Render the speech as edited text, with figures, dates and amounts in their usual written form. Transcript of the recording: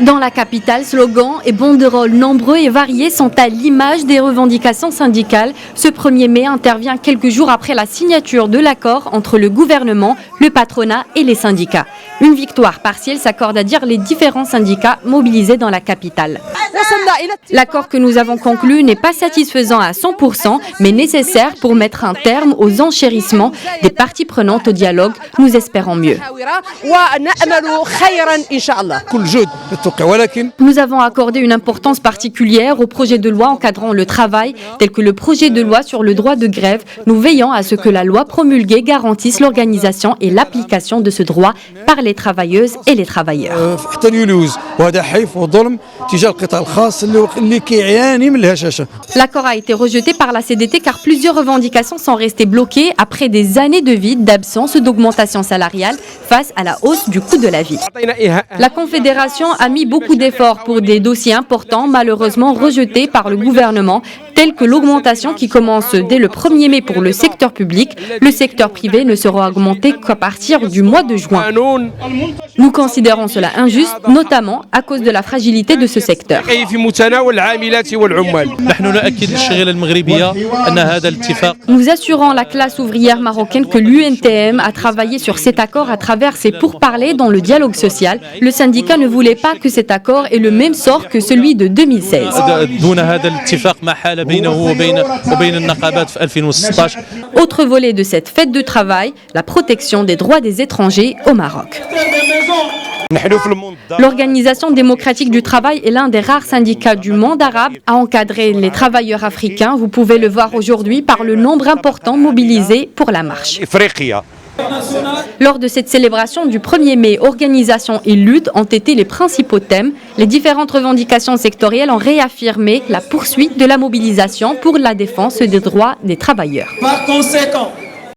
Dans la capitale, slogans et banderoles nombreux et variés sont à l'image des revendications syndicales. Ce 1er mai intervient quelques jours après la signature de l'accord entre le gouvernement, le patronat et les syndicats. Une victoire partielle s'accorde à dire les différents syndicats mobilisés dans la capitale. L'accord que nous avons conclu n'est pas satisfaisant à 100%, mais nécessaire pour mettre un terme aux enchérissements des parties prenantes au dialogue. Nous espérons mieux. Nous avons accordé une importance particulière au projet de loi encadrant le travail, tel que le projet de loi sur le droit de grève. Nous veillons à ce que la loi promulguée garantisse l'organisation et l'application de ce droit par les travailleuses et les travailleurs. L'accord a été rejeté par la CDT car plusieurs revendications sont restées bloquées après des années de vide, d'absence, d'augmentation salariale face à la hausse du coût de la vie. La Confédération a mis beaucoup d'efforts pour des dossiers importants, malheureusement rejetés par le gouvernement, tels que l'augmentation qui commence dès le 1er mai pour le secteur public. Le secteur privé ne sera augmenté qu'à partir du mois de juin. Nous considérons cela injuste, notamment à cause de la fragilité de ce secteur. Nous assurons la classe ouvrière marocaine que l'UNTM a travaillé sur cet accord à travers ses pourparlers dans le dialogue social. Le syndicat ne voulait pas que cet accord ait le même sort que celui de 2016. Autre volet de cette fête de travail, la protection des droits des étrangers au Maroc. L'Organisation démocratique du travail est l'un des rares syndicats du monde arabe à encadrer les travailleurs africains. Vous pouvez le voir aujourd'hui par le nombre important mobilisé pour la marche. Lors de cette célébration du 1er mai, organisation et lutte ont été les principaux thèmes. Les différentes revendications sectorielles ont réaffirmé la poursuite de la mobilisation pour la défense des droits des travailleurs. Par conséquent,